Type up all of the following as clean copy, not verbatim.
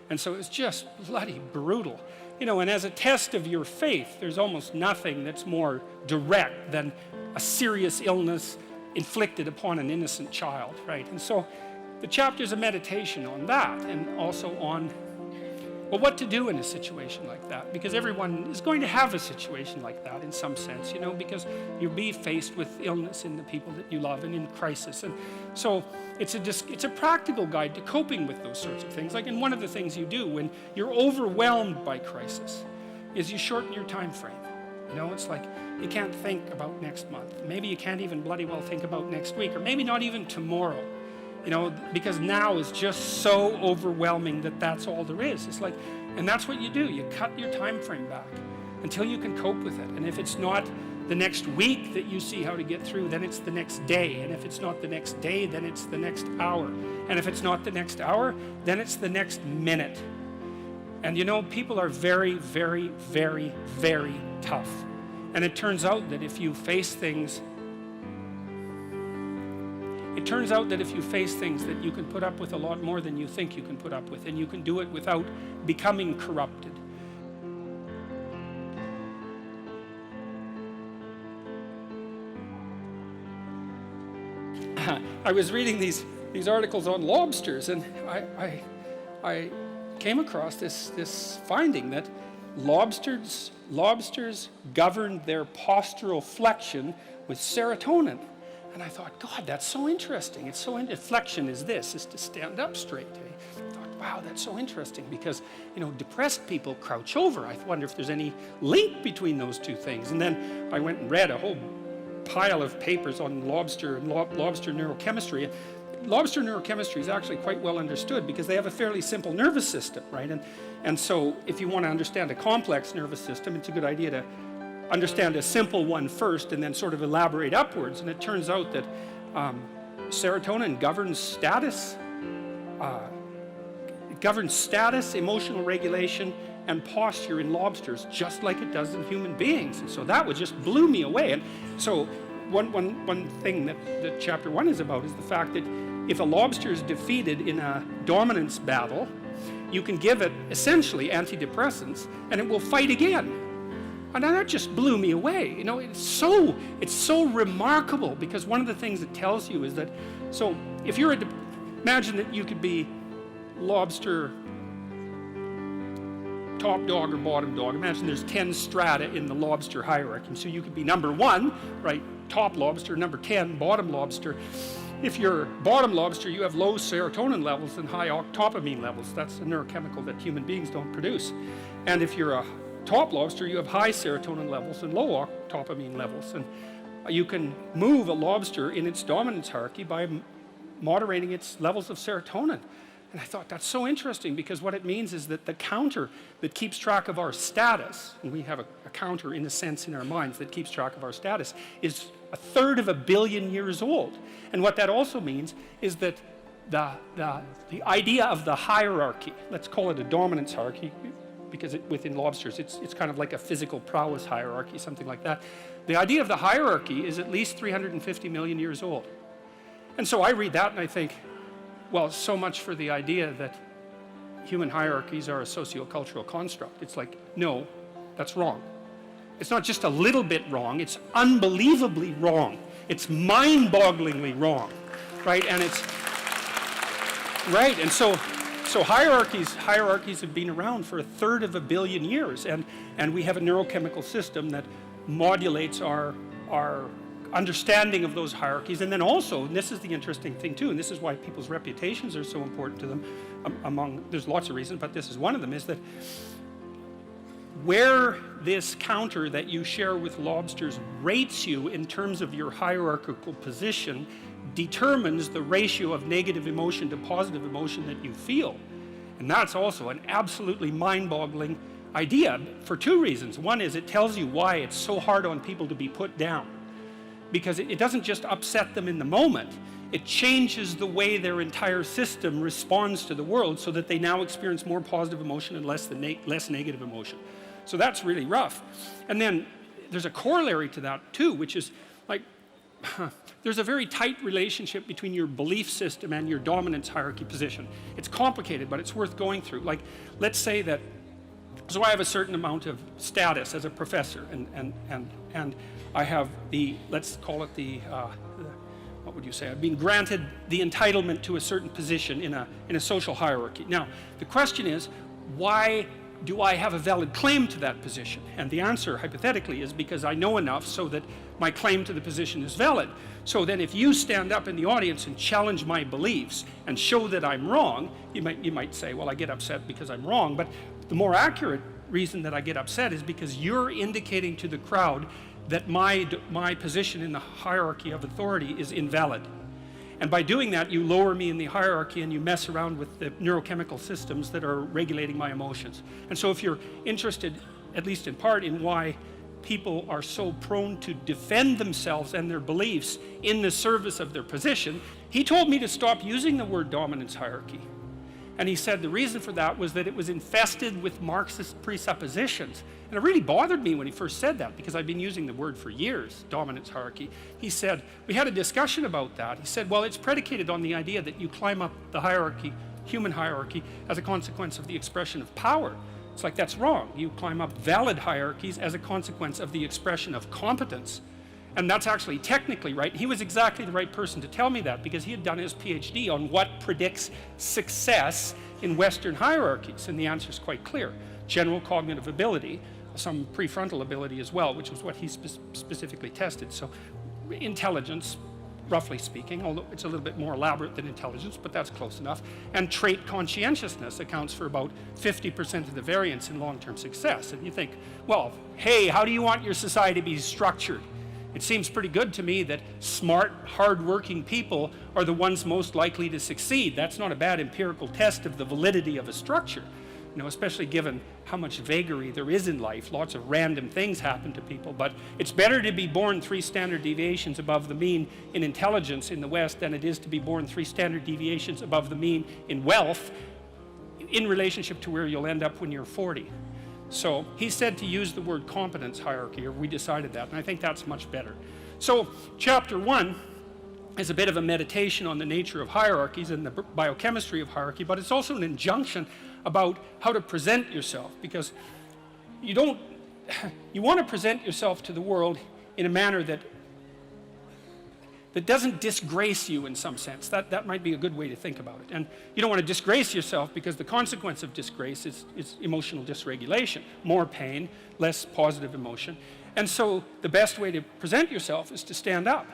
And so it's just bloody brutal. You know, and as a test of your faith, there's almost nothing that's more direct than a serious illness inflicted upon an innocent child, right? And so the chapter's a meditation on that, and also on, well, what to do in a situation like that, because everyone is going to have a situation like that in some sense, you know, because you'll be faced with illness in the people that you love and in crisis. And so it's a practical guide to coping with those sorts of things. Like, and one of the things you do when you're overwhelmed by crisis is you shorten your time frame. You know, it's like you can't think about next month. Maybe you can't even bloody well think about next week, or maybe not even tomorrow. You know, because now is just so overwhelming that that's all there is. It's like, and that's what you do. You cut your time frame back until you can cope with it. And if it's not the next week that you see how to get through, then it's the next day. And if it's not the next day, then it's the next hour. And if it's not the next hour, then it's the next minute. And you know, people are very, very, very, very tough. And it turns out that if you face things that you can put up with a lot more than you think you can put up with, and you can do it without becoming corrupted. I was reading these articles on lobsters, and I came across this finding that lobsters govern their postural flexion with serotonin. And I thought, God, that's so interesting. It's so flexion is to stand up straight. I thought, wow, that's so interesting, because, you know, depressed people crouch over. I wonder if there's any link between those two things. And then I went and read a whole pile of papers on lobster and lobster neurochemistry. Lobster neurochemistry is actually quite well understood because they have a fairly simple nervous system, right? And so if you want to understand a complex nervous system, it's a good idea to understand a simple one first and then sort of elaborate upwards. And it turns out that serotonin governs status, emotional regulation, and posture in lobsters, just like it does in human beings. And so that just blew me away. And so one thing that chapter 1 is about is the fact that if a lobster is defeated in a dominance battle, you can give it essentially antidepressants and it will fight again. And that just blew me away. You know, it's so remarkable, because one of the things it tells you is that, so if you're imagine that you could be lobster top dog or bottom dog. Imagine there's 10 strata in the lobster hierarchy. So you could be number 1, right, top lobster, number 10, bottom lobster. If you're bottom lobster, you have low serotonin levels and high octopamine levels. That's a neurochemical that human beings don't produce. And if you're a top lobster, you have high serotonin levels and low octopamine levels. And you can move a lobster in its dominance hierarchy by moderating its levels of serotonin. And I thought, that's so interesting, because what it means is that the counter that keeps track of our status, and we have a counter in a sense in our minds that keeps track of our status, is 1/3 of a billion years old. And what that also means is that the idea of the hierarchy, let's call it a dominance hierarchy, because within lobsters it's kind of like a physical prowess hierarchy, something like that. The idea of the hierarchy is at least 350 million years old. And so I read that and I think, well, so much for the idea that human hierarchies are a sociocultural construct. It's like, no, that's wrong. It's not just a little bit wrong, it's unbelievably wrong. It's mind-bogglingly wrong, right? And it's, right, and so hierarchies have been around for 1/3 of a billion years, and we have a neurochemical system that modulates our understanding of those hierarchies. And then also, and this is the interesting thing too, and this is why people's reputations are so important to them, there's lots of reasons, but this is one of them, is that where this counter that you share with lobsters rates you in terms of your hierarchical position determines the ratio of negative emotion to positive emotion that you feel. And that's also an absolutely mind-boggling idea for 2 reasons. One is it tells you why it's so hard on people to be put down, because it doesn't just upset them in the moment, it changes the way their entire system responds to the world so that they now experience more positive emotion and less negative emotion. So that's really rough. And then there's a corollary to that too, which is like, there's a very tight relationship between your belief system and your dominance hierarchy position. It's complicated, but it's worth going through. Like, let's say that, so I have a certain amount of status as a professor, and I have the, let's call it the, what would you say? I've been granted the entitlement to a certain position in a social hierarchy. Now, the question is, why do I have a valid claim to that position? And the answer, hypothetically, is because I know enough so that my claim to the position is valid. So then if you stand up in the audience and challenge my beliefs and show that I'm wrong, you might say, well, I get upset because I'm wrong. But the more accurate reason that I get upset is because you're indicating to the crowd that my position in the hierarchy of authority is invalid. And by doing that, you lower me in the hierarchy and you mess around with the neurochemical systems that are regulating my emotions. And so if you're interested, at least in part, in why people are so prone to defend themselves and their beliefs in the service of their position, he told me to stop using the word dominance hierarchy. And he said the reason for that was that it was infested with Marxist presuppositions. And it really bothered me when he first said that, because I've been using the word for years, dominance hierarchy. He said, we had a discussion about that. He said, well, it's predicated on the idea that you climb up the hierarchy, human hierarchy, as a consequence of the expression of power. It's like, that's wrong. You climb up valid hierarchies as a consequence of the expression of competence. And that's actually technically right. He was exactly the right person to tell me that, because he had done his PhD on what predicts success in Western hierarchies. And the answer is quite clear. General cognitive ability, some prefrontal ability as well, which was what he specifically tested. So intelligence, roughly speaking, although it's a little bit more elaborate than intelligence, but that's close enough. And trait conscientiousness accounts for about 50% of the variance in long-term success. And you think, well, hey, how do you want your society to be structured? It seems pretty good to me that smart, hard-working people are the ones most likely to succeed. That's not a bad empirical test of the validity of a structure, you know, especially given how much vagary there is in life. Lots of random things happen to people, but it's better to be born 3 standard deviations above the mean in intelligence in the West than it is to be born 3 standard deviations above the mean in wealth in relationship to where you'll end up when you're 40. So he said to use the word competence hierarchy, or we decided that, and I think that's much better. So chapter 1 is a bit of a meditation on the nature of hierarchies and the biochemistry of hierarchy, but it's also an injunction about how to present yourself, because you want to present yourself to the world in a manner that doesn't disgrace you in some sense. That might be a good way to think about it. And you don't want to disgrace yourself, because the consequence of disgrace is emotional dysregulation, more pain, less positive emotion. And so the best way to present yourself is to stand up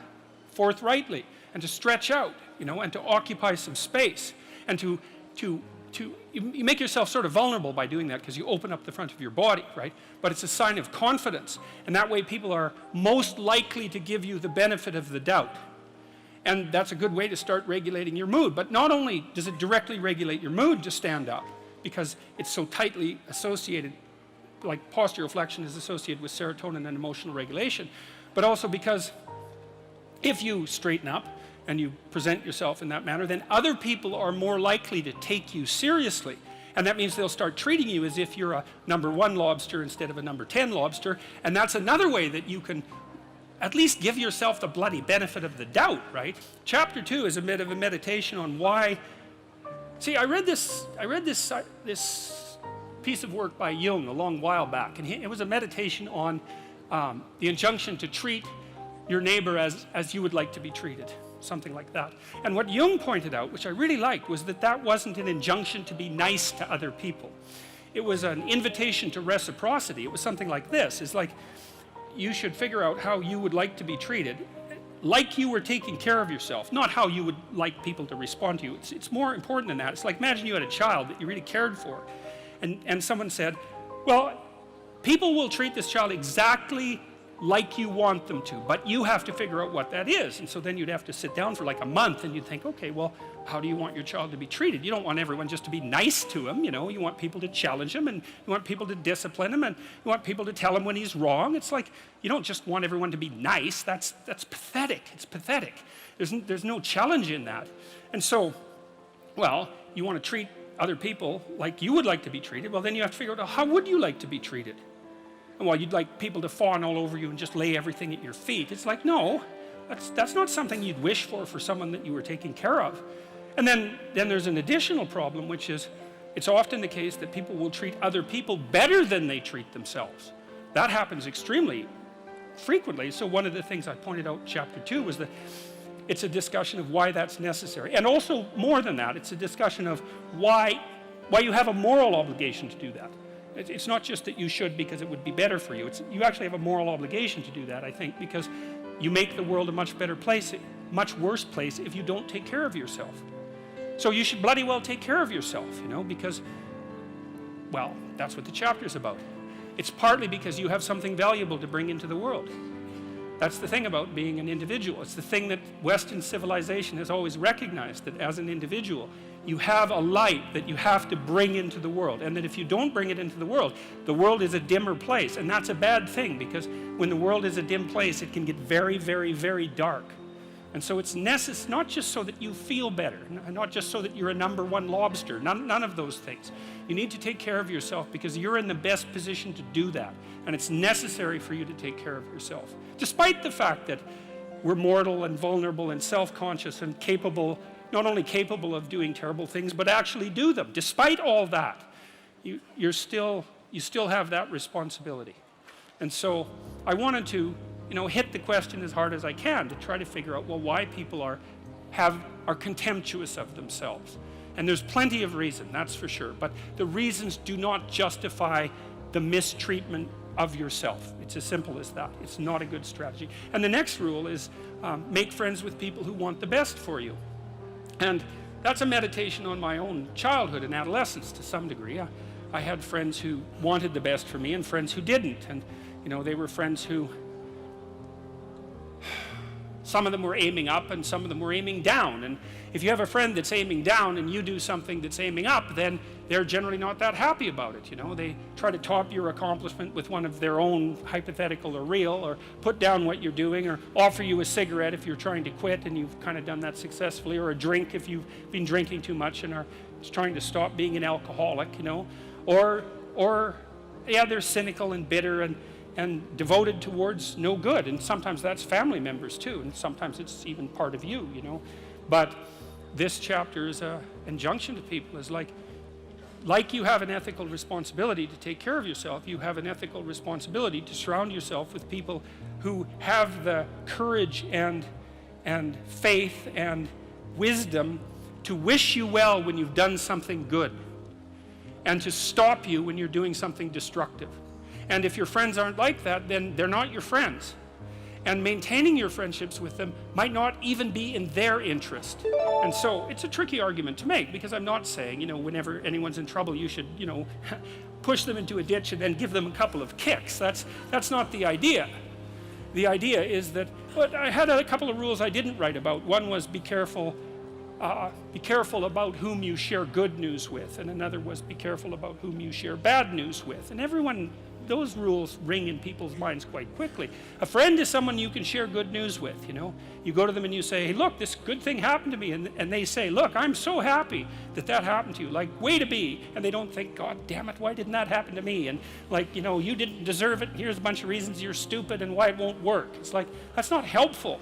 forthrightly and to stretch out, you know, and to occupy some space, and you make yourself sort of vulnerable by doing that, because you open up the front of your body, right? But it's a sign of confidence, and that way people are most likely to give you the benefit of the doubt. And that's a good way to start regulating your mood. But not only does it directly regulate your mood to stand up, because it's so tightly associated, like postural flexion is associated with serotonin and emotional regulation, but also because if you straighten up and you present yourself in that manner, then other people are more likely to take you seriously. And that means they'll start treating you as if you're a number 1 lobster instead of a number 10 lobster. And that's another way that you can at least give yourself the bloody benefit of the doubt, right? Chapter 2 is a bit of a meditation on why. See, I read this piece of work by Jung a long while back, and it was a meditation on the injunction to treat your neighbor as you would like to be treated, something like that. And what Jung pointed out, which I really liked, was that wasn't an injunction to be nice to other people. It was an invitation to reciprocity. It was something like this. It's like, you should figure out how you would like to be treated, like you were taking care of yourself, not how you would like people to respond to you. It's more important than that. It's like, imagine you had a child that you really cared for, and someone said, well, people will treat this child exactly like you want them to, but you have to figure out what that is. And so then you'd have to sit down for like a month, and you'd think, okay, well, how do you want your child to be treated? You don't want everyone just to be nice to him, you know. You want people to challenge him, and you want people to discipline him, and you want people to tell him when he's wrong. It's like, you don't just want everyone to be nice. That's pathetic. It's pathetic. There's no challenge in that. And so, well, you want to treat other people like you would like to be treated. Well, then you have to figure out, how would you like to be treated? And well, you'd like people to fawn all over you and just lay everything at your feet. It's like, no, That's not something you'd wish for someone that you were taking care of. And then there's an additional problem, which is it's often the case that people will treat other people better than they treat themselves. That happens extremely frequently. So one of the things I pointed out in chapter 2 was that it's a discussion of why that's necessary. And also, more than that, it's a discussion of why you have a moral obligation to do that. It's not just that you should because it would be better for you. You actually have a moral obligation to do that, I think, because you make the world a much better place, much worse place if you don't take care of yourself. So you should bloody well take care of yourself, you know, because, well, that's what the chapter's about. It's partly because you have something valuable to bring into the world. That's the thing about being an individual. It's the thing that Western civilization has always recognized, that as an individual, you have a light that you have to bring into the world, and that if you don't bring it into the world is a dimmer place, and that's a bad thing, because when the world is a dim place, it can get very, very, very dark. And so it's necessary, not just so that you feel better, not just so that you're a #1 lobster, none of those things. You need to take care of yourself because you're in the best position to do that, and it's necessary for you to take care of yourself. Despite the fact that we're mortal and vulnerable and self-conscious and capable, not only capable of doing terrible things, but actually do them. Despite all that, you still have that responsibility. And so I wanted to, you know, hit the question as hard as I can to try to figure out, well, why people are contemptuous of themselves. And there's plenty of reason, that's for sure. But the reasons do not justify the mistreatment of yourself. It's as simple as that. It's not a good strategy. And the next rule is make friends with people who want the best for you. And that's a meditation on my own childhood and adolescence to some degree. I had friends who wanted the best for me and friends who didn't. And, you know, they were friends who, some of them were aiming up and some of them were aiming down. And if you have a friend that's aiming down and you do something that's aiming up, then they're generally not that happy about it, you know. They try to top your accomplishment with one of their own, hypothetical or real, or put down what you're doing, or offer you a cigarette if you're trying to quit and you've kind of done that successfully, or a drink if you've been drinking too much and are trying to stop being an alcoholic, you know. Or yeah, they're cynical and bitter and devoted towards no good, and sometimes that's family members too, and sometimes it's even part of you, you know. But this chapter is an injunction to people, is like you have an ethical responsibility to take care of yourself, you have an ethical responsibility to surround yourself with people who have the courage and faith and wisdom to wish you well when you've done something good, and to stop you when you're doing something destructive. And if your friends aren't like that, then they're not your friends. And maintaining your friendships with them might not even be in their interest. And so it's a tricky argument to make, because I'm not saying, you know, whenever anyone's in trouble, you should, you know, push them into a ditch and then give them a couple of kicks. That's not the idea. The idea is that, but I had a couple of rules I didn't write about. One was be careful about whom you share good news with, and another was be careful about whom you share bad news with. And everyone, those rules ring in people's minds quite quickly. A friend is someone you can share good news with, you know. You go to them and you say, hey, look, this good thing happened to me, and they say, look, I'm so happy that happened to you, like, way to be. And they don't think, God damn it, why didn't that happen to me? And like, you know, you didn't deserve it, and here's a bunch of reasons you're stupid and why it won't work. It's like, that's not helpful.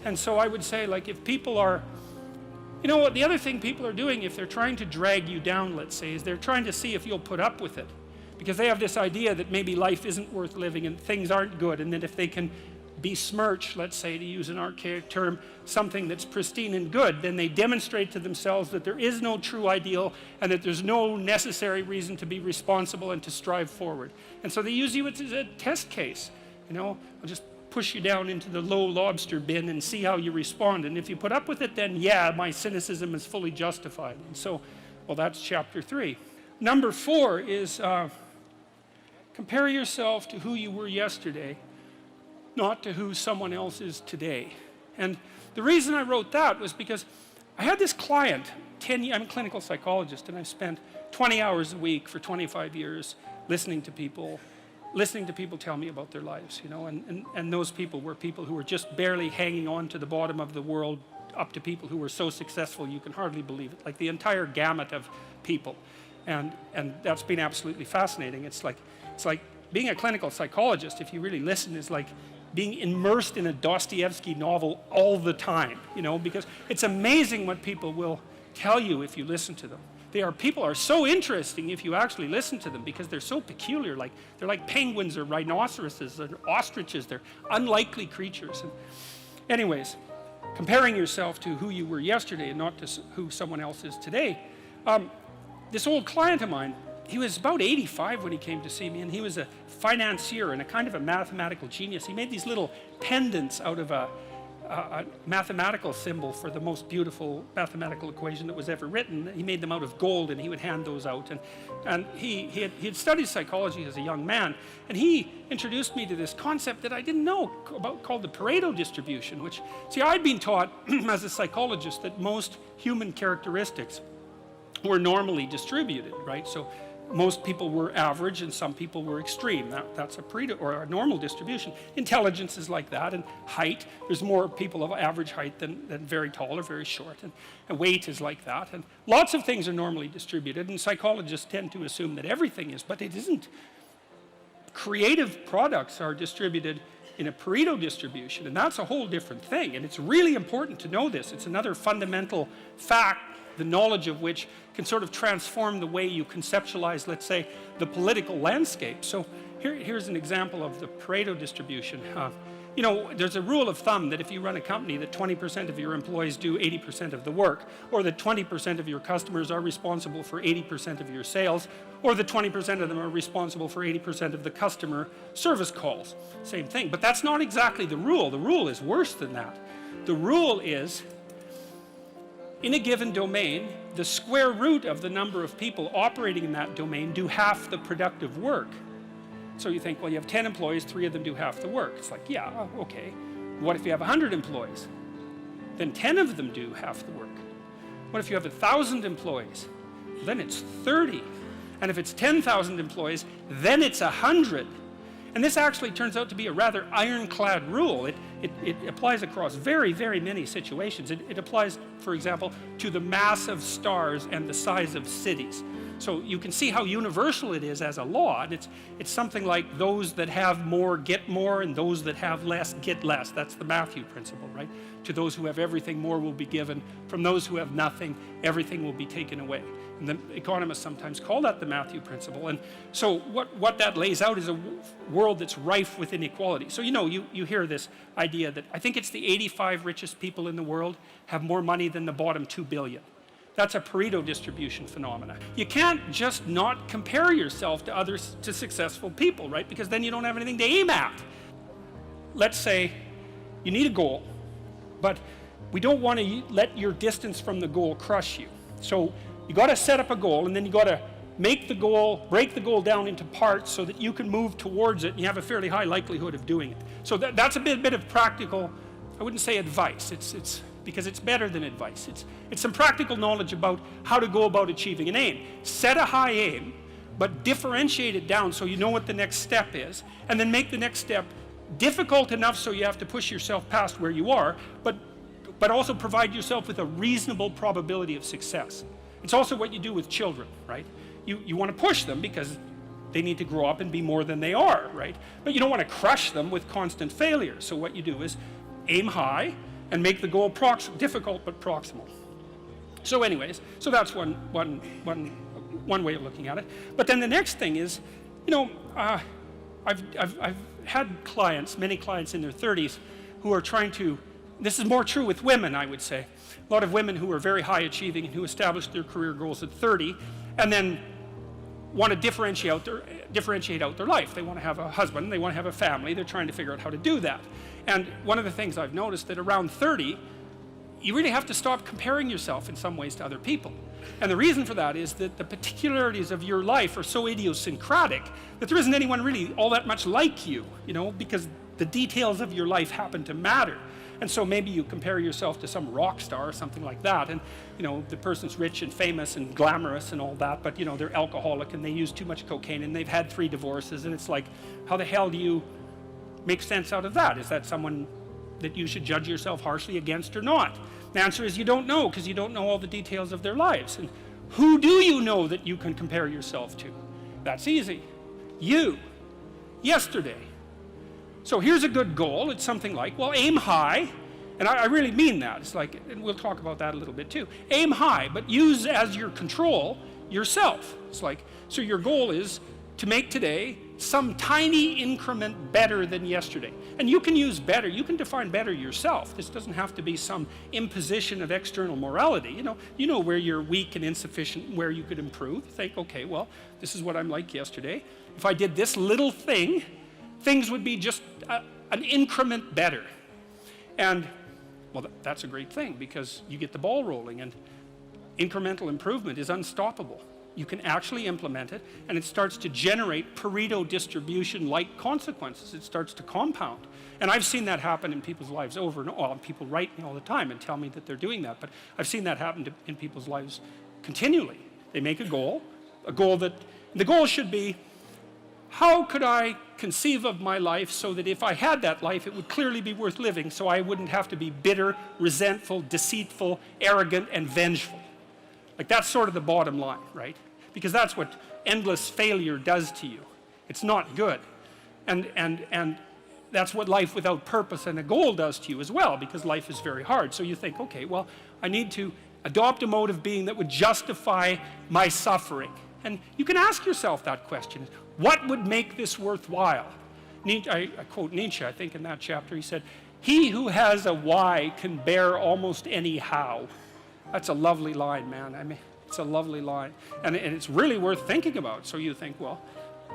And so I would say, like, if people are, you know what, the other thing people are doing, if they're trying to drag you down, let's say, is they're trying to see if you'll put up with it. Because they have this idea that maybe life isn't worth living and things aren't good, and that if they can besmirch, let's say, to use an archaic term, something that's pristine and good, then they demonstrate to themselves that there is no true ideal and that there's no necessary reason to be responsible and to strive forward. And so they use you as a test case. You know, I'll just push you down into the low lobster bin and see how you respond. And if you put up with it, then yeah, my cynicism is fully justified. And so, well, that's chapter 3. Number 4 is compare yourself to who you were yesterday, not to who someone else is today. And the reason I wrote that was because I had this client, I'm a clinical psychologist, and I've spent 20 hours a week for 25 years listening to people tell me about their lives, you know, and those people were people who were just barely hanging on to the bottom of the world, up to people who were so successful you can hardly believe it, like the entire gamut of people. And that's been absolutely fascinating. It's like being a clinical psychologist, if you really listen, is like being immersed in a Dostoevsky novel all the time, you know, because it's amazing what people will tell you if you listen to them. People are so interesting if you actually listen to them, because they're so peculiar. Like, they're like penguins or rhinoceroses or ostriches. They're unlikely creatures. And anyways, comparing yourself to who you were yesterday and not to who someone else is today. This old client of mine, he was about 85 when he came to see me, and he was a financier and a kind of a mathematical genius. He made these little pendants out of a mathematical symbol for the most beautiful mathematical equation that was ever written. He made them out of gold, and he would hand those out. And he had studied psychology as a young man, and he introduced me to this concept that I didn't know about, called the Pareto distribution, which, see, I'd been taught as a psychologist that most human characteristics were normally distributed, right? So most people were average and some people were extreme. That's a Pareto, or a normal distribution. Intelligence is like that, and height, there's more people of average height than very tall or very short, and weight is like that, and lots of things are normally distributed, and psychologists tend to assume that everything is, but it isn't. Creative products are distributed in a Pareto distribution, and that's a whole different thing, and it's really important to know this. It's another fundamental fact, the knowledge of which can sort of transform the way you conceptualize, let's say, the political landscape. So here's an example of the Pareto distribution. You know, there's a rule of thumb that if you run a company, that 20% of your employees do 80% of the work, or that 20% of your customers are responsible for 80% of your sales, or that 20% of them are responsible for 80% of the customer service calls. Same thing, but that's not exactly the rule. The rule is worse than that. The rule is, in a given domain, the square root of the number of people operating in that domain do half the productive work. So you think, well, you have 10 employees, 3 of them do half the work. It's like, yeah, okay. What if you have 100 employees? Then 10 of them do half the work. What if you have 1,000 employees? Then it's 30. And if it's 10,000 employees, then it's 100. And this actually turns out to be a rather ironclad rule. It applies across very, very many situations. It applies, for example, to the mass of stars and the size of cities. So you can see how universal it is as a law. And it's something like those that have more get more, and those that have less get less. That's the Matthew principle, right? To those who have everything, more will be given. From those who have nothing, everything will be taken away. And the economists sometimes call that the Matthew principle. And so what that lays out is a world that's rife with inequality. So, you know, you hear this idea that I think it's the 85 richest people in the world have more money than the bottom 2 billion. That's a Pareto distribution phenomena. You can't just not compare yourself to successful people, right? Because then you don't have anything to aim at. Let's say you need a goal, but we don't want to let your distance from the goal crush you. So you got to set up a goal, and then you got to break the goal down into parts so that you can move towards it, and you have a fairly high likelihood of doing it. So that's a bit of practical, I wouldn't say advice, it's because it's better than advice. It's some practical knowledge about how to go about achieving an aim. Set a high aim, but differentiate it down so you know what the next step is, and then make the next step difficult enough so you have to push yourself past where you are, but also provide yourself with a reasonable probability of success. It's also what you do with children, right? You want to push them because they need to grow up and be more than they are, right? But you don't want to crush them with constant failure. So what you do is aim high and make the goal difficult but proximal. So anyways, so that's one way of looking at it. But then the next thing is, you know, I've had clients, many clients in their 30s, who are trying to, this is more true with women, I would say. A lot of women who are very high achieving and who established their career goals at 30 and then want to differentiate out their life. They want to have a husband, they want to have a family, they're trying to figure out how to do that. And one of the things I've noticed that around 30, you really have to stop comparing yourself in some ways to other people. And the reason for that is that the particularities of your life are so idiosyncratic that there isn't anyone really all that much like you, you know, because the details of your life happen to matter. And so maybe you compare yourself to some rock star or something like that, and you know, the person's rich and famous and glamorous and all that, but you know, they're alcoholic and they use too much cocaine and they've had 3 divorces, and it's like, how the hell do you make sense out of that? Is that someone that you should judge yourself harshly against or not? The answer is you don't know, because you don't know all the details of their lives. And who do you know that you can compare yourself to? That's easy. You. Yesterday. So here's a good goal. It's something like, well, aim high. And I really mean that. It's like, and we'll talk about that a little bit too. Aim high, but use as your control yourself. It's like, so your goal is to make today some tiny increment better than yesterday. And you can use better, you can define better yourself. This doesn't have to be some imposition of external morality. You know where you're weak and insufficient, where you could improve. Think, okay, well, this is what I'm like yesterday. If I did this little thing, things would be just an increment better. And, well, that's a great thing because you get the ball rolling, and incremental improvement is unstoppable. You can actually implement it, and it starts to generate Pareto distribution-like consequences. It starts to compound. And I've seen that happen in people's lives over and over. Well, people write me all the time and tell me that they're doing that, but I've seen that happen in people's lives continually. They make a goal that, the goal should be, how could I conceive of my life so that if I had that life, it would clearly be worth living, so I wouldn't have to be bitter, resentful, deceitful, arrogant, and vengeful. Like, that's sort of the bottom line, right? Because that's what endless failure does to you. It's not good. And that's what life without purpose and a goal does to you as well, because life is very hard. So you think, okay, well, I need to adopt a mode of being that would justify my suffering. And you can ask yourself that question. What would make this worthwhile? I quote Nietzsche, I think, in that chapter. He said, "He who has a why can bear almost any how." That's a lovely line, man. I mean, it's a lovely line. And it's really worth thinking about. So you think, well,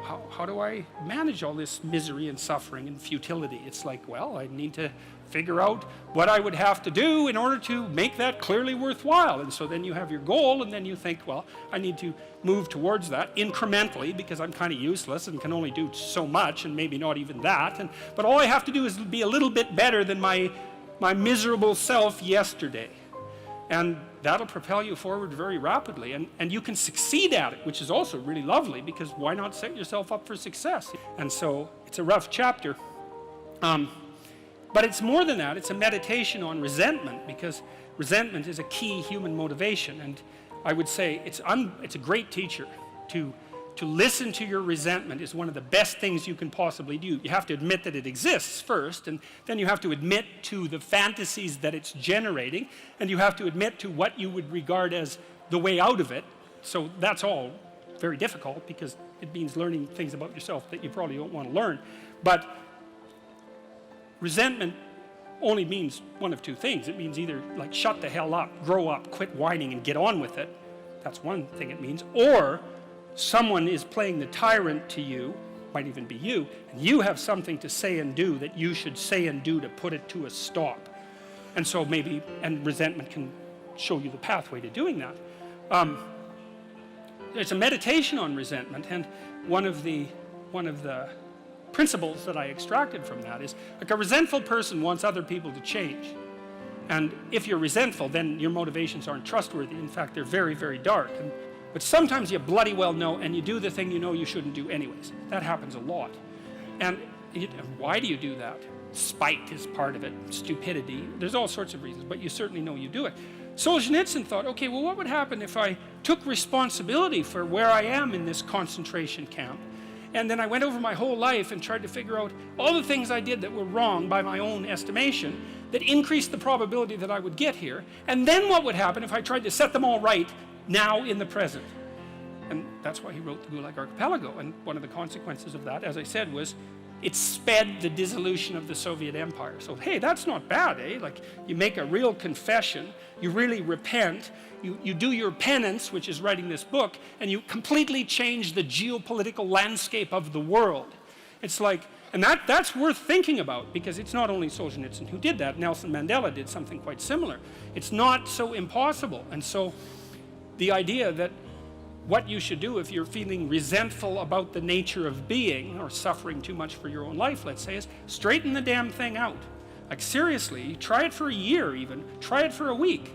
how do I manage all this misery and suffering and futility? It's like, well, I need to figure out what I would have to do in order to make that clearly worthwhile. And so then you have your goal, and then you think, well, I need to move towards that incrementally because I'm kind of useless and can only do so much, and maybe not even that. But all I have to do is be a little bit better than my miserable self yesterday. And that'll propel you forward very rapidly. And you can succeed at it, which is also really lovely, because why not set yourself up for success? And so it's a rough chapter. But it's more than that. It's a meditation on resentment, because resentment is a key human motivation. And I would say it's a great teacher. To listen to your resentment is one of the best things you can possibly do. You have to admit that it exists first, and then you have to admit to the fantasies that it's generating, and you have to admit to what you would regard as the way out of it. So that's all very difficult, because it means learning things about yourself that you probably don't want to learn. But resentment only means one of two things. It means either like shut the hell up, grow up, quit whining, and get on with it. That's one thing it means. Or someone is playing the tyrant to you, might even be you, and you have something to say and do that you should say and do to put it to a stop. And so maybe, and resentment can show you the pathway to doing that. It's a meditation on resentment, and one of the principles that I extracted from that is, like, a resentful person wants other people to change. And if you're resentful, then your motivations aren't trustworthy. In fact, they're very, very dark. But sometimes you bloody well know, and you do the thing you know you shouldn't do anyways. That happens a lot. And why do you do that? Spite is part of it, stupidity. There's all sorts of reasons, but you certainly know you do it. Solzhenitsyn thought, okay, well, what would happen if I took responsibility for where I am in this concentration camp, and then I went over my whole life and tried to figure out all the things I did that were wrong by my own estimation that increased the probability that I would get here, and then what would happen if I tried to set them all right now in the present? And that's why he wrote the Gulag Archipelago. And one of the consequences of that, as I said, was it sped the dissolution of the Soviet Empire. So, hey, that's not bad, eh? Like, you make a real confession, you really repent, you do your penance, which is writing this book, and you completely change the geopolitical landscape of the world. It's like, and that's worth thinking about, because it's not only Solzhenitsyn who did that. Nelson Mandela did something quite similar. It's not so impossible. And so the idea that what you should do if you're feeling resentful about the nature of being, or suffering too much for your own life, let's say, is straighten the damn thing out. Like, seriously, try it for a year even. Try it for a week.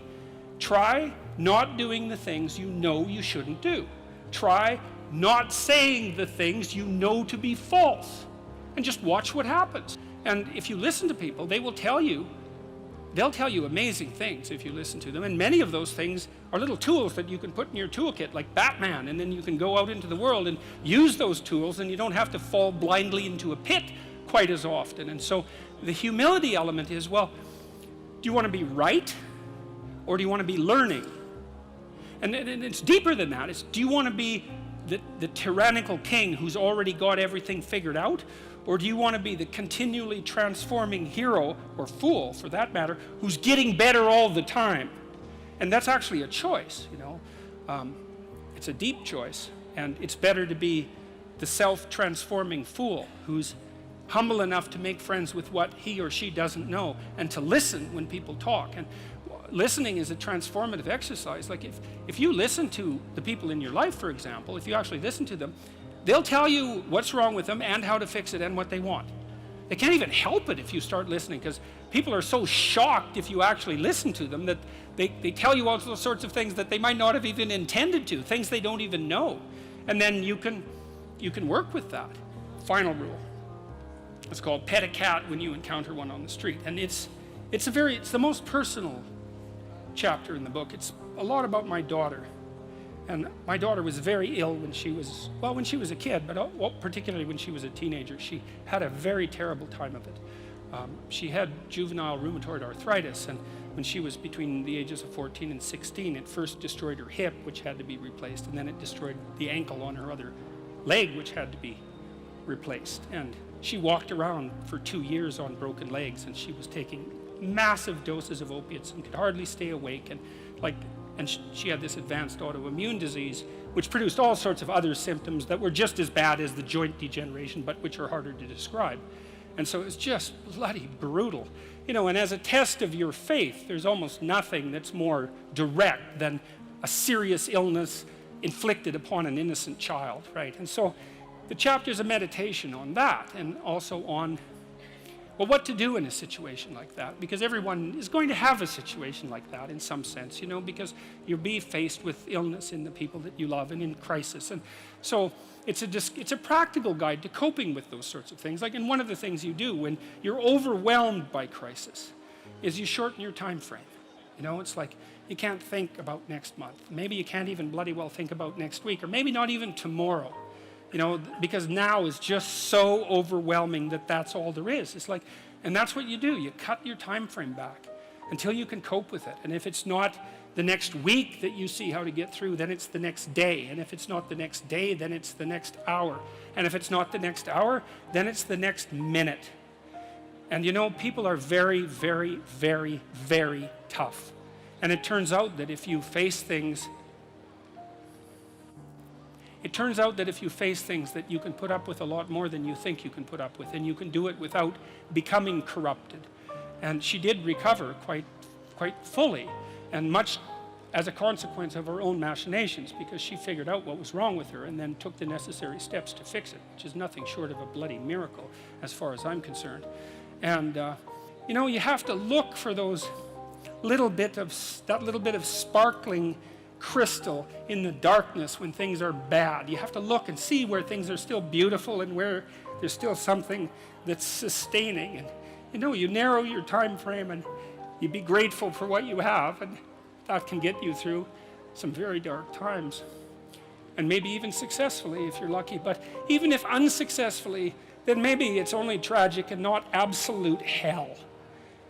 Try not doing the things you know you shouldn't do. Try not saying the things you know to be false. And just watch what happens. And if you listen to people, they will tell you, they'll tell you amazing things if you listen to them. And many of those things are little tools that you can put in your toolkit, like Batman, and then you can go out into the world and use those tools, and you don't have to fall blindly into a pit quite as often. And so the humility element is, well, do you want to be right or do you want to be learning? And it's deeper than that. It's, do you want to be the tyrannical king who's already got everything figured out? Or do you want to be the continually transforming hero, or fool for that matter, who's getting better all the time? And that's actually a choice, you know. It's a deep choice. And it's better to be the self-transforming fool who's humble enough to make friends with what he or she doesn't know and to listen when people talk. And listening is a transformative exercise. Like if you listen to the people in your life, for example, if you actually listen to them, they'll tell you what's wrong with them and how to fix it and what they want. They can't even help it if you start listening, because people are so shocked if you actually listen to them that they tell you all sorts of things that they might not have even intended to, things they don't even know. And then you can work with that. Final rule. It's called pet a cat when you encounter one on the street. And it's the most personal chapter in the book. It's a lot about my daughter. And my daughter was very ill when she was a kid, but particularly when she was a teenager. She had a very terrible time of it. She had juvenile rheumatoid arthritis, and when she was between the ages of 14 and 16, it first destroyed her hip, which had to be replaced, and then it destroyed the ankle on her other leg, which had to be replaced. And she walked around for 2 years on broken legs, and she was taking massive doses of opiates and could hardly stay awake. And she had this advanced autoimmune disease, which produced all sorts of other symptoms that were just as bad as the joint degeneration, but which are harder to describe. And so it's just bloody brutal. You know, and as a test of your faith, there's almost nothing that's more direct than a serious illness inflicted upon an innocent child, right? And so the chapter's a meditation on that, and also on, well, what to do in a situation like that, because everyone is going to have a situation like that in some sense, you know, because you'll be faced with illness in the people that you love and in crisis. And so it's a practical guide to coping with those sorts of things. Like, and one of the things you do when you're overwhelmed by crisis is you shorten your time frame. You know, it's like you can't think about next month. Maybe you can't even bloody well think about next week, or maybe not even tomorrow. You know, because now is just so overwhelming that that's all there is. It's like, and that's what you do. You cut your time frame back until you can cope with it. And if it's not the next week that you see how to get through, then it's the next day. And if it's not the next day, then it's the next hour. And if it's not the next hour, then it's the next minute. And you know, people are very, very, very, very tough. And it turns out that if you face things that you can put up with a lot more than you think you can put up with, and you can do it without becoming corrupted. And she did recover quite fully, and much as a consequence of her own machinations, because she figured out what was wrong with her and then took the necessary steps to fix it, which is nothing short of a bloody miracle as far as I'm concerned. And you know, you have to look for that little bit of sparkling crystal in the darkness when things are bad. You have to look and see where things are still beautiful and where there's still something that's sustaining. And you know, you narrow your time frame and you be grateful for what you have, and that can get you through some very dark times. And maybe even successfully if you're lucky. But even if unsuccessfully, then maybe it's only tragic and not absolute hell.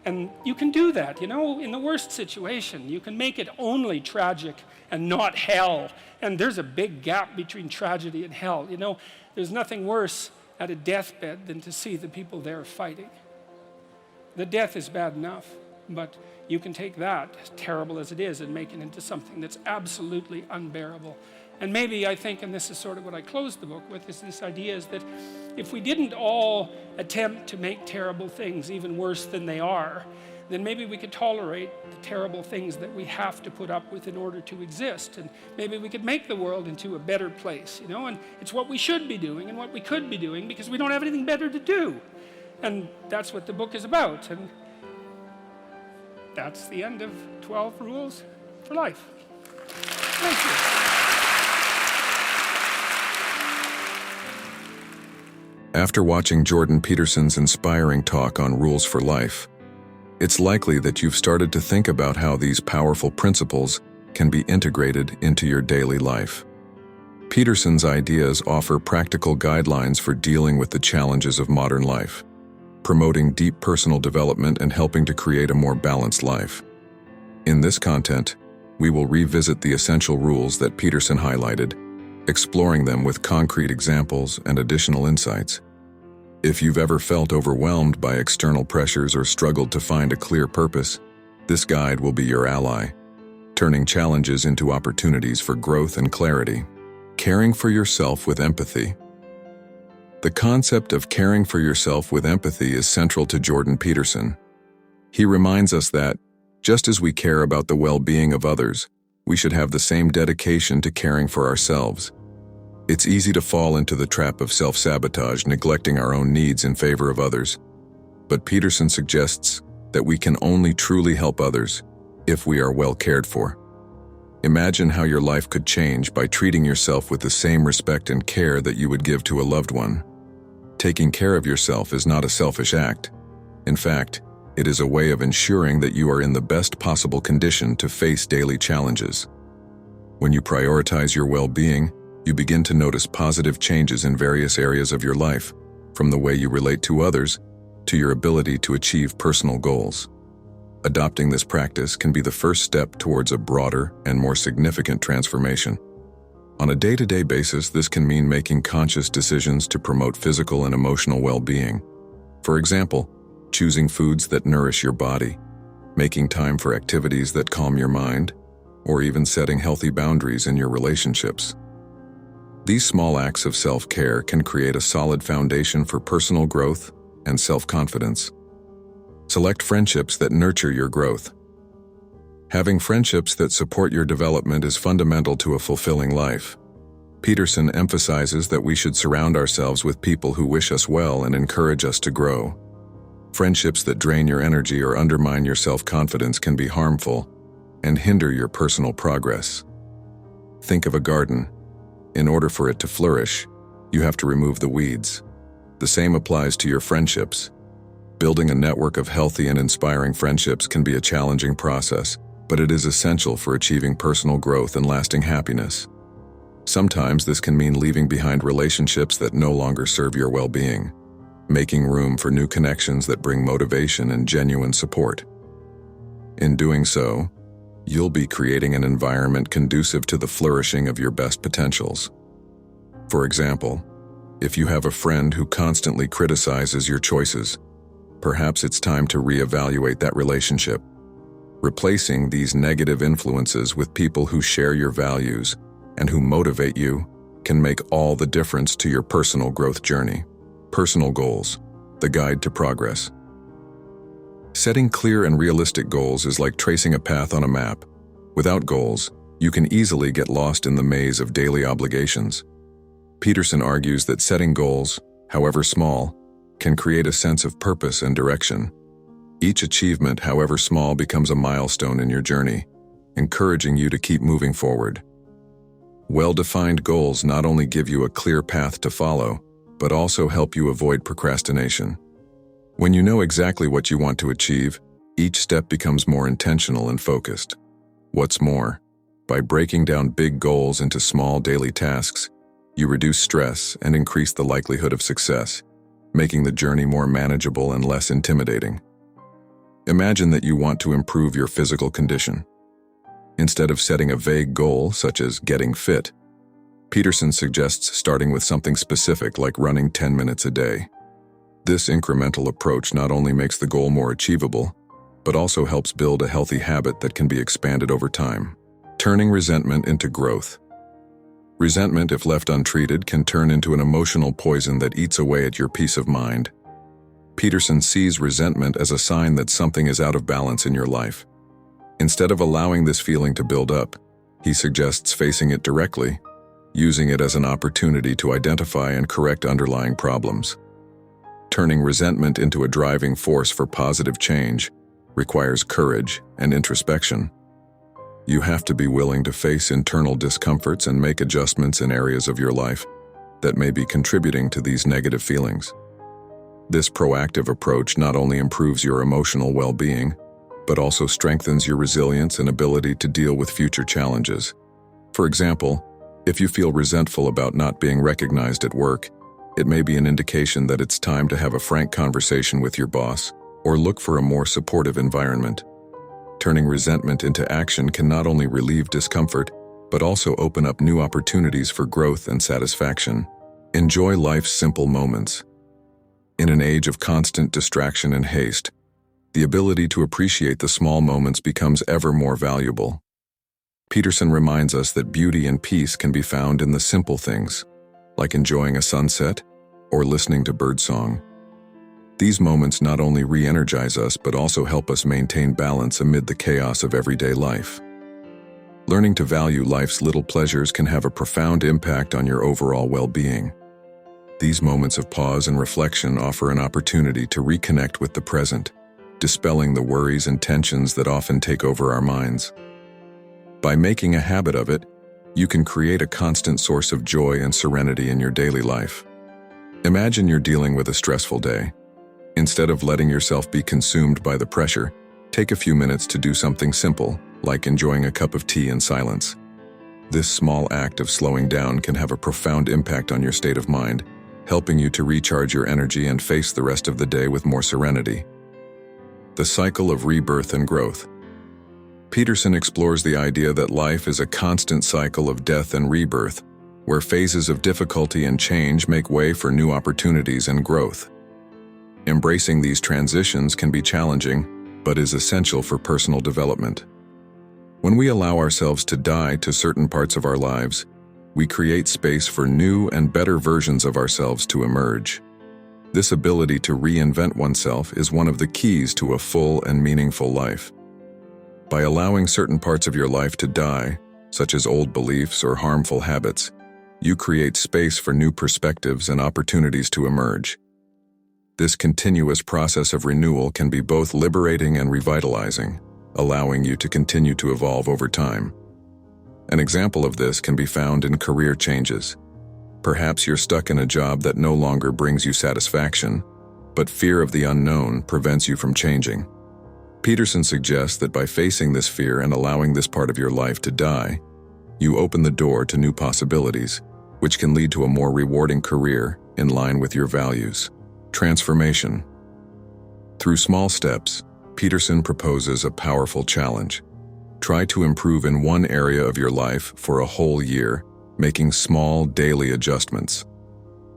And you can do that, you know, in the worst situation. You can make it only tragic and not hell. And there's a big gap between tragedy and hell. You know, there's nothing worse at a deathbed than to see the people there fighting. The death is bad enough, but you can take that, as terrible as it is, and make it into something that's absolutely unbearable. And maybe I think, and this is sort of what I closed the book with, is this idea is that if we didn't all attempt to make terrible things even worse than they are, then maybe we could tolerate the terrible things that we have to put up with in order to exist. And maybe we could make the world into a better place, you know? And it's what we should be doing and what we could be doing, because we don't have anything better to do. And that's what the book is about. And that's the end of 12 Rules for Life. Thank you. After watching Jordan Peterson's inspiring talk on Rules for Life, it's likely that you've started to think about how these powerful principles can be integrated into your daily life. Peterson's ideas offer practical guidelines for dealing with the challenges of modern life. promoting deep personal development and helping to create a more balanced life. In this content, we will revisit the essential rules that Peterson highlighted, exploring them with concrete examples and additional insights. If you've ever felt overwhelmed by external pressures or struggled to find a clear purpose, this guide will be your ally, turning challenges into opportunities for growth and clarity. Caring for yourself with empathy. The concept of caring for yourself with empathy is central to Jordan Peterson. He reminds us that, just as we care about the well-being of others, we should have the same dedication to caring for ourselves. It's easy to fall into the trap of self-sabotage, neglecting our own needs in favor of others. But Peterson suggests that we can only truly help others if we are well cared for. Imagine how your life could change by treating yourself with the same respect and care that you would give to a loved one. Taking care of yourself is not a selfish act. In fact, it is a way of ensuring that you are in the best possible condition to face daily challenges. When you prioritize your well-being, you begin to notice positive changes in various areas of your life, from the way you relate to others to your ability to achieve personal goals. Adopting this practice can be the first step towards a broader and more significant transformation. On a day-to-day basis, this can mean making conscious decisions to promote physical and emotional well-being. For example, choosing foods that nourish your body, making time for activities that calm your mind, or even setting healthy boundaries in your relationships. These small acts of self-care can create a solid foundation for personal growth and self-confidence. Select friendships that nurture your growth. Having friendships that support your development is fundamental to a fulfilling life. Peterson emphasizes that we should surround ourselves with people who wish us well and encourage us to grow. Friendships that drain your energy or undermine your self-confidence can be harmful and hinder your personal progress. Think of a garden. In order for it to flourish, you have to remove the weeds. The same applies to your friendships. Building a network of healthy and inspiring friendships can be a challenging process, but it is essential for achieving personal growth and lasting happiness. Sometimes this can mean leaving behind relationships that no longer serve your well-being, making room for new connections that bring motivation and genuine support. In doing so, you'll be creating an environment conducive to the flourishing of your best potentials. For example, if you have a friend who constantly criticizes your choices, perhaps it's time to reevaluate that relationship. Replacing these negative influences with people who share your values and who motivate you can make all the difference to your personal growth journey. Personal goals, the guide to progress. Setting clear and realistic goals is like tracing a path on a map. Without goals, you can easily get lost in the maze of daily obligations. Peterson argues that setting goals, however small, can create a sense of purpose and direction. Each achievement, however small, becomes a milestone in your journey, encouraging you to keep moving forward. Well-defined goals not only give you a clear path to follow, but also help you avoid procrastination. When you know exactly what you want to achieve, each step becomes more intentional and focused. What's more, by breaking down big goals into small daily tasks, you reduce stress and increase the likelihood of success, making the journey more manageable and less intimidating. Imagine that you want to improve your physical condition. Instead of setting a vague goal, such as getting fit, Peterson suggests starting with something specific like running 10 minutes a day. This incremental approach not only makes the goal more achievable, but also helps build a healthy habit that can be expanded over time. Turning resentment into growth. Resentment, if left untreated, can turn into an emotional poison that eats away at your peace of mind. Peterson sees resentment as a sign that something is out of balance in your life. Instead of allowing this feeling to build up, he suggests facing it directly, using it as an opportunity to identify and correct underlying problems. Turning resentment into a driving force for positive change requires courage and introspection. You have to be willing to face internal discomforts and make adjustments in areas of your life that may be contributing to these negative feelings. This proactive approach not only improves your emotional well-being, but also strengthens your resilience and ability to deal with future challenges. For example, if you feel resentful about not being recognized at work, It may be an indication that it's time to have a frank conversation with your boss or look for a more supportive environment. Turning resentment into action can not only relieve discomfort, but also open up new opportunities for growth and satisfaction. Enjoy life's simple moments. In an age of constant distraction and haste, the ability to appreciate the small moments becomes ever more valuable. Peterson reminds us that beauty and peace can be found in the simple things, like enjoying a sunset or listening to birdsong. These moments not only re-energize us but also help us maintain balance amid the chaos of everyday life. Learning to value life's little pleasures can have a profound impact on your overall well-being. These moments of pause and reflection offer an opportunity to reconnect with the present, dispelling the worries and tensions that often take over our minds. By making a habit of it, you can create a constant source of joy and serenity in your daily life. Imagine you're dealing with a stressful day. Instead of letting yourself be consumed by the pressure, take a few minutes to do something simple, like enjoying a cup of tea in silence. This small act of slowing down can have a profound impact on your state of mind, helping you to recharge your energy and face the rest of the day with more serenity. The cycle of rebirth and growth. Peterson explores the idea that life is a constant cycle of death and rebirth, where phases of difficulty and change make way for new opportunities and growth. Embracing these transitions can be challenging, but is essential for personal development. When we allow ourselves to die to certain parts of our lives, we create space for new and better versions of ourselves to emerge. This ability to reinvent oneself is one of the keys to a full and meaningful life. By allowing certain parts of your life to die, such as old beliefs or harmful habits, you create space for new perspectives and opportunities to emerge. This continuous process of renewal can be both liberating and revitalizing, allowing you to continue to evolve over time. An example of this can be found in career changes. Perhaps you're stuck in a job that no longer brings you satisfaction, but fear of the unknown prevents you from changing. Peterson suggests that by facing this fear and allowing this part of your life to die, you open the door to new possibilities, which can lead to a more rewarding career in line with your values. Transformation. Through small steps, Peterson proposes a powerful challenge. Try to improve in one area of your life for a whole year, making small daily adjustments.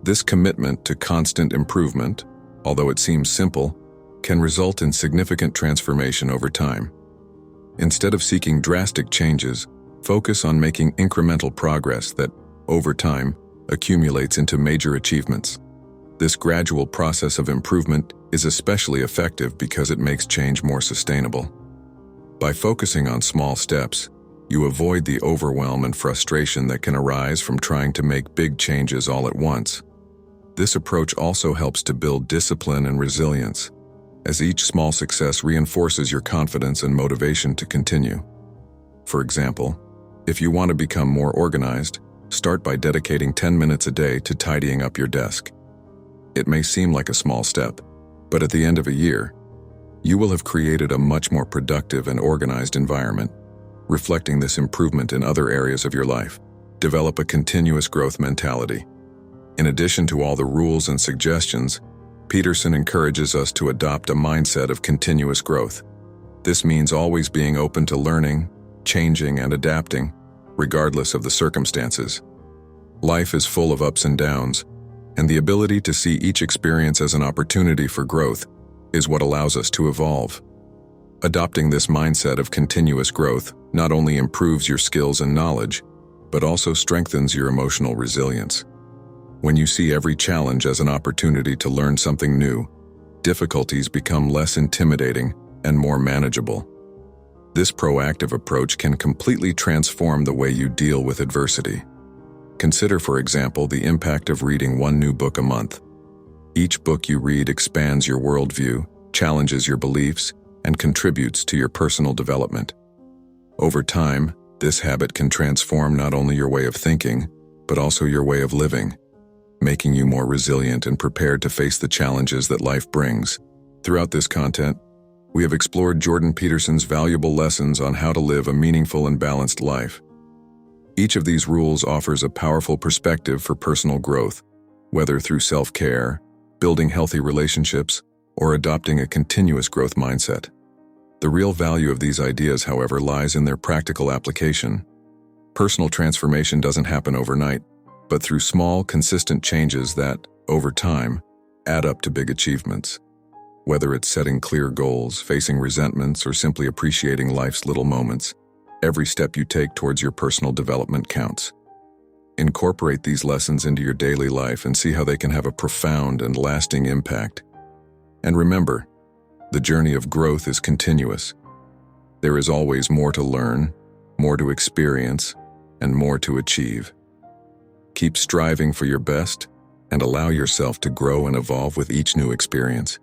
This commitment to constant improvement, although it seems simple, can result in significant transformation over time. Instead of seeking drastic changes, focus on making incremental progress that, over time, accumulates into major achievements. This gradual process of improvement is especially effective because it makes change more sustainable. By focusing on small steps, you avoid the overwhelm and frustration that can arise from trying to make big changes all at once. This approach also helps to build discipline and resilience, as each small success reinforces your confidence and motivation to continue. For example, if you want to become more organized, start by dedicating 10 minutes a day to tidying up your desk. It may seem like a small step, but at the end of a year, you will have created a much more productive and organized environment. Reflecting this improvement in other areas of your life, develop a continuous growth mentality. In addition to all the rules and suggestions, Peterson encourages us to adopt a mindset of continuous growth. This means always being open to learning, changing, and adapting, regardless of the circumstances. Life is full of ups and downs, and the ability to see each experience as an opportunity for growth is what allows us to evolve. Adopting this mindset of continuous growth not only improves your skills and knowledge, but also strengthens your emotional resilience. When you see every challenge as an opportunity to learn something new, difficulties become less intimidating and more manageable. This proactive approach can completely transform the way you deal with adversity. Consider, for example, the impact of reading one new book a month. Each book you read expands your worldview, challenges your beliefs, and contributes to your personal development. Over time, this habit can transform not only your way of thinking, but also your way of living, making you more resilient and prepared to face the challenges that life brings. Throughout this content, we have explored Jordan Peterson's valuable lessons on how to live a meaningful and balanced life. Each of these rules offers a powerful perspective for personal growth, whether through self-care, building healthy relationships, or adopting a continuous growth mindset. The real value of these ideas, however, lies in their practical application. Personal transformation doesn't happen overnight, but through small, consistent changes that, over time, add up to big achievements. Whether it's setting clear goals, facing resentments, or simply appreciating life's little moments, every step you take towards your personal development counts. Incorporate these lessons into your daily life and see how they can have a profound and lasting impact. And remember, the journey of growth is continuous. There is always more to learn, more to experience, and more to achieve. Keep striving for your best and allow yourself to grow and evolve with each new experience.